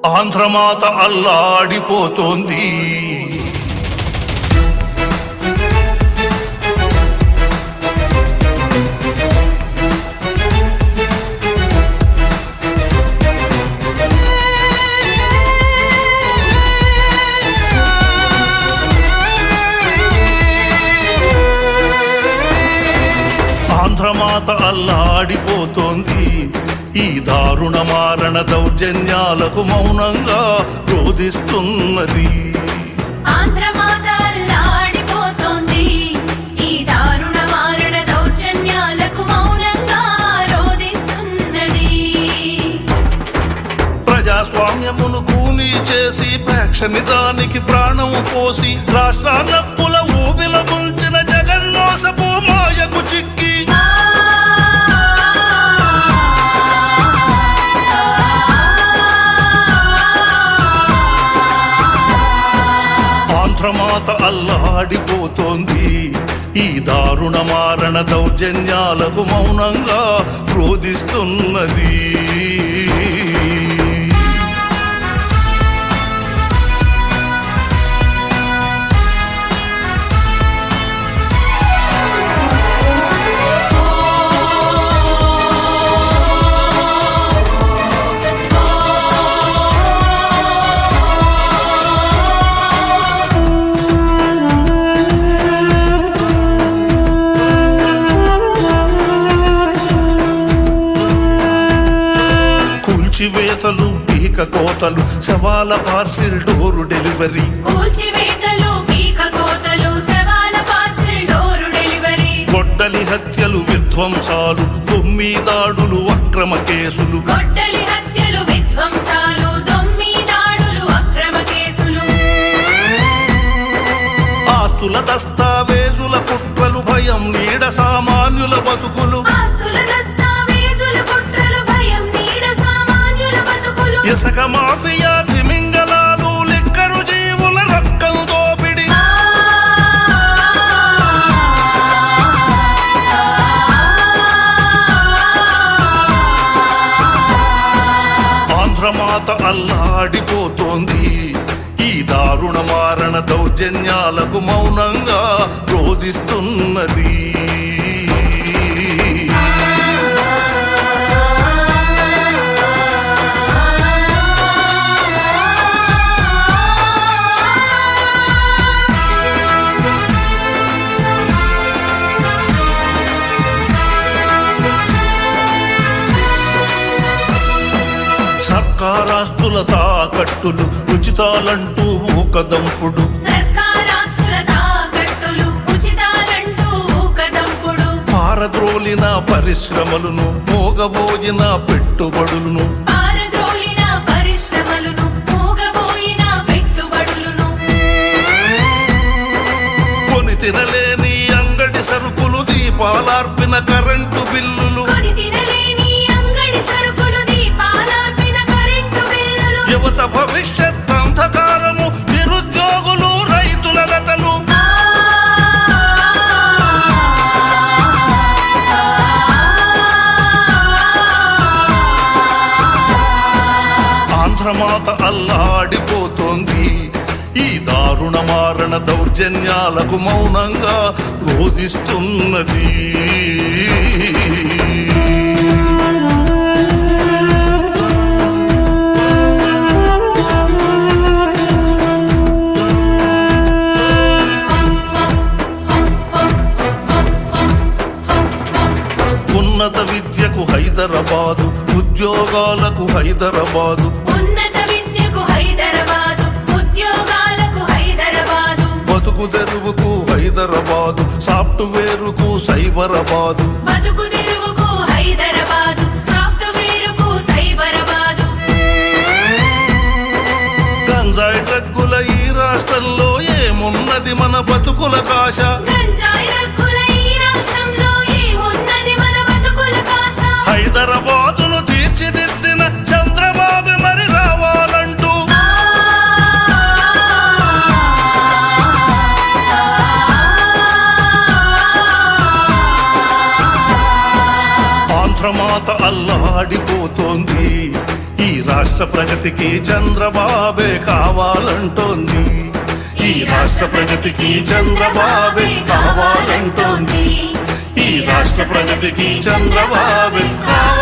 ఆంధ్రమాత అల్లాడిపోతోంది. ఆంధ్రమాత అల్లాడిపోతోంది. ఈ దారుణ మారణ దౌర్జన్యాలకు మౌనంగా రోధిస్తున్నది. ఆంధ్రమాత అల్లాడిపోతోంది. ఈ దారుణ మారణ దౌర్జన్యాలకు మౌనంగా రోధిస్తున్నది. ప్రజాస్వామ్యమును కూనీ చేసి ఫ్యాక్షనిజానికి ప్రాణము పోసి రాష్ట్రాలప్పుల ఊబిల ముంచిన జగన్మోసపు మాయకు చిక్కి ఆంధ్రమాత అల్లాడిపోతోంది. ఈ దారుణ మారణ దౌర్జన్యాలకు మౌనంగా రోధిస్తున్నది. కూల్చివేతలు, పీక కోతలు, శవాల పార్సిల్ డోరు డెలివరీ. కూల్చివేతలు, పీక కోతలు, శవాల పార్సిల్ డోరు డెలివరీ. గొడ్డలి హత్యలు, విధ్వంసాలు, దొమ్మిదాడులు, అక్రమ కేసులు. గొడ్డలి హత్యలు, విధ్వంసాలు, దొమ్మిదాడులు, అక్రమ కేసులు. ఆస్తుల దస్తావేజుల కుట్రలు, భయం నీడ సామాన్యుల బతుకులు. ఆస్తుల దస్తావేజుల కుట్రలు, భయం నీడ సామాన్యుల బతుకులు. ఇసుక మాఫియా, తిమింగలాలు, లిక్కరు జీవుల రక్కం దోపిడి. ఆంధ్రమాత అల్లాడిపోతోంది. ఈ దారుణ మారణ దౌర్జన్యాలకు మౌనంగా రోధిస్తున్నది. సర్కారాస్తుల తాకట్టులు, ఉచితాలంటూ ఊకదంపుడు. సర్కారాస్తుల తాకట్టులు, ఉచితాలంటూ ఊకదంపుడు. పారద్రోలిన పరిశ్రమలను, మోగబోయిన పెట్టుబడులను. పారద్రోలిన పరిశ్రమలను, మోగబోయిన పెట్టుబడులను. కొని తినలేని అంగడి సరుకులు, దీపాలార్పిన కరెంటు బిల్లులు. కొని తినలేని అంగడి సరుకులు, దీపాలార్పిన కరెంటు బిల్లులు. యువత భవిష్యత్ అంధకారము, నిరుద్యోగులు, రైతుల లతలు. ఆంధ్రమాత అల్లాడిపోతోంది. ఈ దారుణ మారణ దౌర్జన్యాలకు మౌనంగా రోధిస్తున్నది. ఉన్నత విద్యకు హైదరాబాదు, ఉద్యోగాలకు హైదరాబాదు. ఉన్నత విద్యకు హైదరాబాదు, ఉద్యోగాలకు హైదరాబాదు. బతుకు తెరువుకు హైదరాబాదు, సాఫ్ట్వేరుకు సైబరాబాదు. బతుకు తెరువుకు హైదరాబాదు, సాఫ్ట్వేరుకు సైబరాబాదు. గంజాయి డ్రగ్గుల ఈ రాష్ట్రంలో ఏమున్నది మన బతుకుల కాశ. గంజాయి డ్రగ్గుల ఈ రాష్ట్రంలో ఏమున్నది మన బతుకుల కాశ. హైదరాబాదును తీర్చిదిద్దిన చంద్రబాబు మరి రావాలంటూ. ఆంధ్రమాత అల్లాడిపోతోంది. ఈ రాష్ట్ర రాష్ట్ర ప్రగతికి చంద్రబాబే కావాలంటోంది ఈ రాష్ట్ర ప్రగతికి చంద్రబాబే కావాలంటోంది ఈ రాష్ట్ర ప్రగతికి చంద్రబాబే కావాలంటోంది